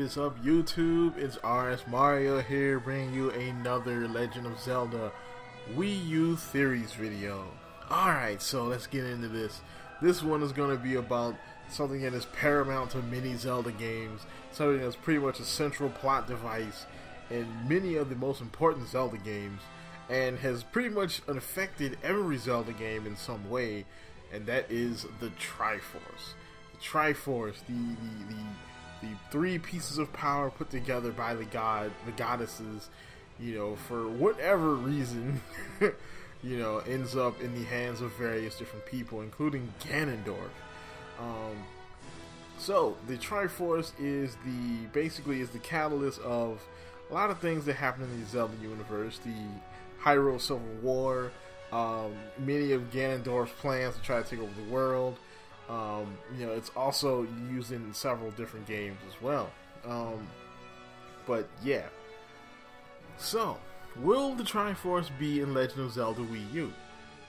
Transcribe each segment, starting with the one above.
is up, YouTube? It's RSMaRIo here, bringing you another Legend of Zelda Wii U theories video. Alright, so let's get into this. This one is going to be about something that is paramount to many Zelda games, something that's pretty much a central plot device in many of the most important Zelda games, and has pretty much affected every Zelda game in some way, and that is the Triforce. The Triforce, the three pieces of power put together by the goddesses, for whatever reason, ends up in the hands of various different people, including Ganondorf. So the Triforce is basically the catalyst of a lot of things that happen in the Zelda universe. The Hyrule Civil War, many of Ganondorf's plans to try to take over the world. It's also used in several different games as well. But yeah. So, will the Triforce be in Legend of Zelda Wii U?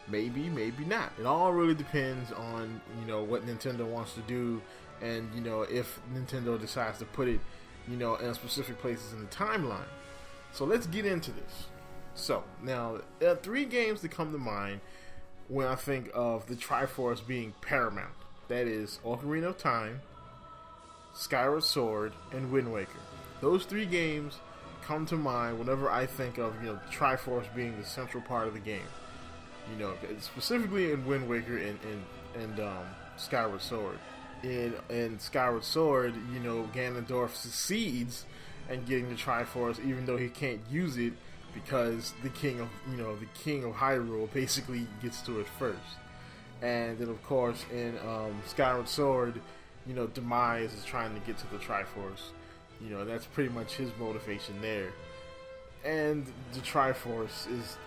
Maybe, maybe not. It all really depends on, what Nintendo wants to do, and, if Nintendo decides to put it, in specific places in the timeline. So let's get into this. So, now, there are three games that come to mind when I think of the Triforce being paramount. That is Ocarina of Time, Skyward Sword, and Wind Waker. Those three games come to mind whenever I think of, the Triforce being the central part of the game. Specifically in Wind Waker and Skyward Sword. In Skyward Sword, Ganondorf succeeds in getting the Triforce, even though he can't use it because the king of Hyrule basically gets to it first. And then, of course, in Skyward Sword, Demise is trying to get to the Triforce. That's pretty much his motivation there. And the Triforce is,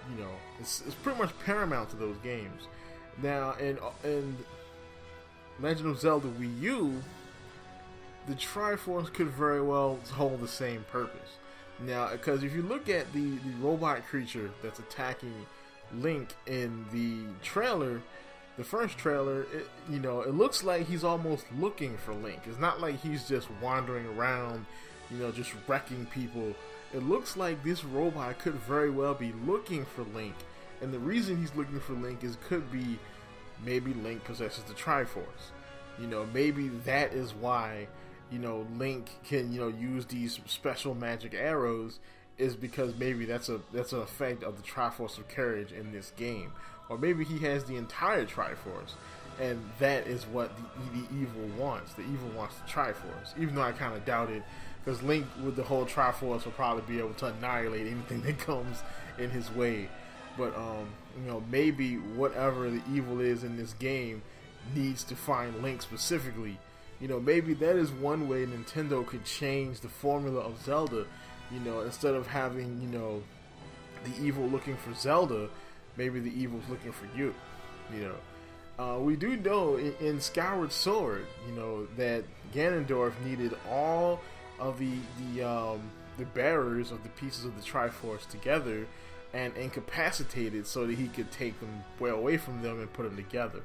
it's pretty much paramount to those games. Now, in Legend of Zelda Wii U, the Triforce could very well hold the same purpose. Now, because if you look at the robot creature that's attacking Link in the trailer, the first trailer, it looks like he's almost looking for Link. It's not like he's just wandering around, just wrecking people. It looks like this robot could very well be looking for Link. And the reason he's looking for Link could be maybe Link possesses the Triforce. Maybe that is why, Link can, use these special magic arrows, is because maybe that's an effect of the Triforce of Courage in this game. Or maybe he has the entire Triforce, and that is what the evil wants. The evil wants the Triforce, even though I kind of doubt it, because Link with the whole Triforce will probably be able to annihilate anything that comes in his way. But maybe whatever the evil is in this game needs to find Link specifically. Maybe that is one way Nintendo could change the formula of Zelda. Instead of having the evil looking for Zelda, maybe the evil's looking for you. We do know in Skyward Sword, that Ganondorf needed all of the bearers of the pieces of the Triforce together and incapacitated so that he could take them well away from them and put them together.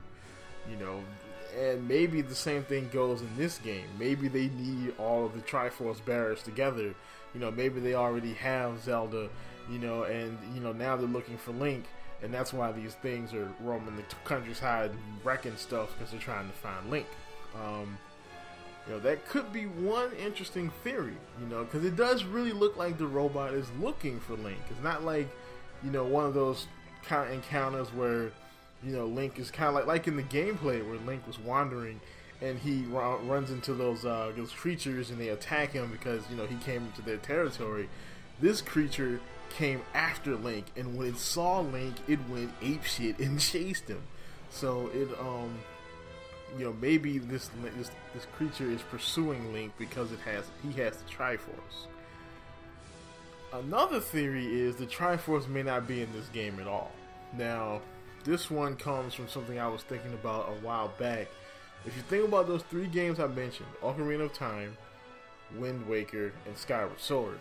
And maybe the same thing goes in this game. Maybe they need all of the Triforce bearers together. Maybe they already have Zelda, and now they're looking for Link. And that's why these things are roaming the countryside and wrecking stuff, because they're trying to find Link. That could be one interesting theory, because it does really look like the robot is looking for Link. It's not like, one of those kind of encounters where, Link is kind of like in the gameplay where Link was wandering and he runs into those creatures and they attack him because, he came into their territory. This creature came after Link, and when it saw Link, it went apeshit and chased him. So it maybe this creature is pursuing Link because he has the Triforce. Another theory is the Triforce may not be in this game at all. Now, this one comes from something I was thinking about a while back. If you think about those three games I mentioned, Ocarina of Time, Wind Waker, and Skyward Sword,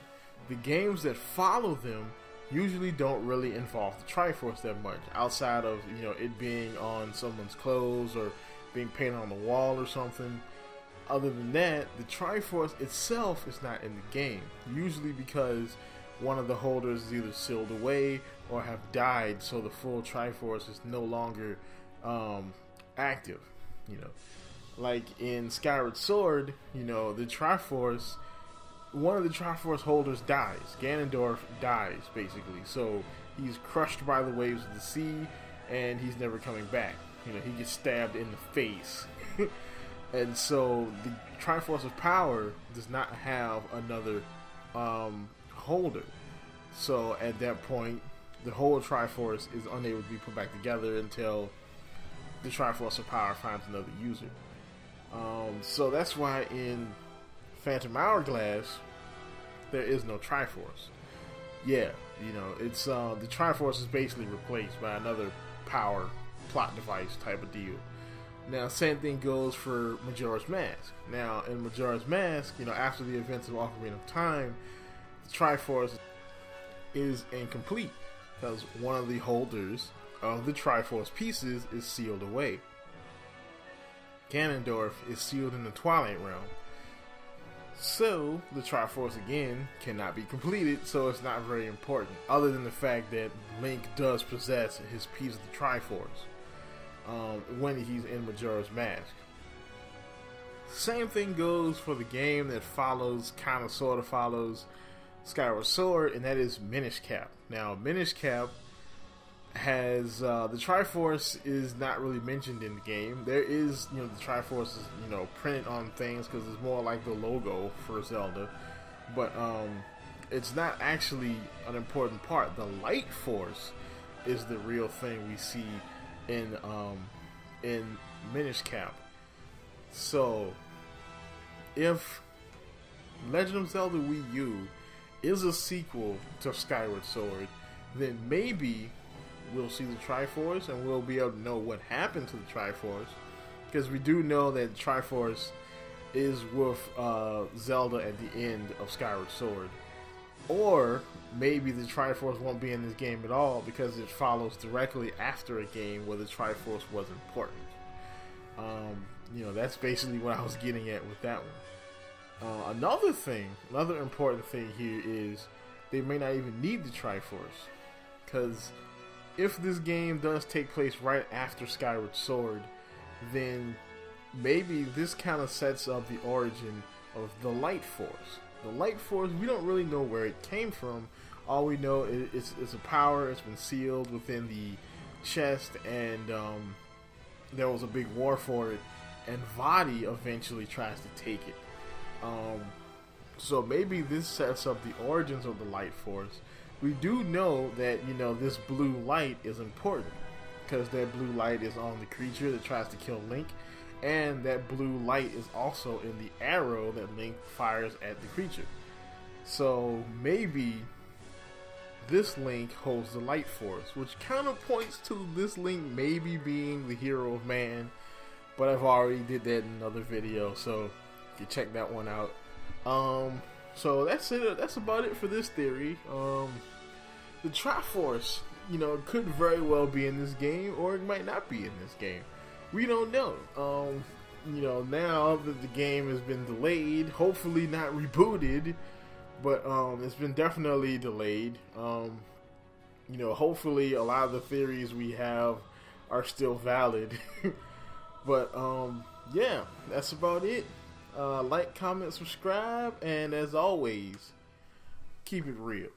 the games that follow them usually don't really involve the Triforce that much, outside of it being on someone's clothes or being painted on the wall or something. Other than that, the Triforce itself is not in the game, usually because one of the holders is either sealed away or have died, so the full Triforce is no longer active. You know, like in Skyward Sword, you know, the Triforce, one of the Triforce holders dies. Ganondorf dies, basically, so he's crushed by the waves of the sea, and he's never coming back. You know, he gets stabbed in the face. And so the Triforce of Power does not have another holder. So at that point, the whole Triforce is unable to be put back together until the Triforce of Power finds another user. So that's why in Phantom Hourglass, there is no Triforce. Yeah, you know, it's the Triforce is basically replaced by another power plot device type of deal. Now, same thing goes for Majora's Mask. Now, in Majora's Mask, you know, after the events of Ocarina of Time, the Triforce is incomplete because one of the holders of the Triforce pieces is sealed away. Ganondorf is sealed in the Twilight Realm. So, the Triforce again cannot be completed, so it's not very important, other than the fact that Link does possess his piece of the Triforce when he's in Majora's Mask. Same thing goes for the game that follows, kind of sort of follows Skyward Sword, and that is Minish Cap. Now, Minish Cap has the Triforce is not really mentioned in the game. There is, you know, the Triforce is, you know, printed on things because it's more like the logo for Zelda, but it's not actually an important part. The Light Force is the real thing we see in Minish Cap. So if Legend of Zelda Wii U is a sequel to Skyward Sword, then maybe we'll see the Triforce and we'll be able to know what happened to the Triforce, because we do know that Triforce is with Zelda at the end of Skyward Sword. Or maybe the Triforce won't be in this game at all because it follows directly after a game where the Triforce was important. You know, that's basically what I was getting at with that one. Another important thing here is they may not even need the Triforce, because if this game does take place right after Skyward Sword, then maybe this kind of sets up the origin of the Light Force. The Light Force, we don't really know where it came from. All we know is it's a power. It's been sealed within the chest, and there was a big war for it, and Vadi eventually tries to take it. So maybe this sets up the origins of the Light Force. We do know that, you know, this blue light is important because that blue light is on the creature that tries to kill Link, and that blue light is also in the arrow that Link fires at the creature. So maybe this Link holds the Light Force, which kind of points to this Link maybe being the hero of man, but I've already did that in another video, so you can check that one out. So that's it. That's about it for this theory. The Triforce, you know, could very well be in this game, or it might not be in this game. We don't know. You know, now that the game has been delayed, hopefully not rebooted, but it's been definitely delayed. You know, hopefully a lot of the theories we have are still valid. But yeah, that's about it. Like, comment, subscribe, and as always, keep it real.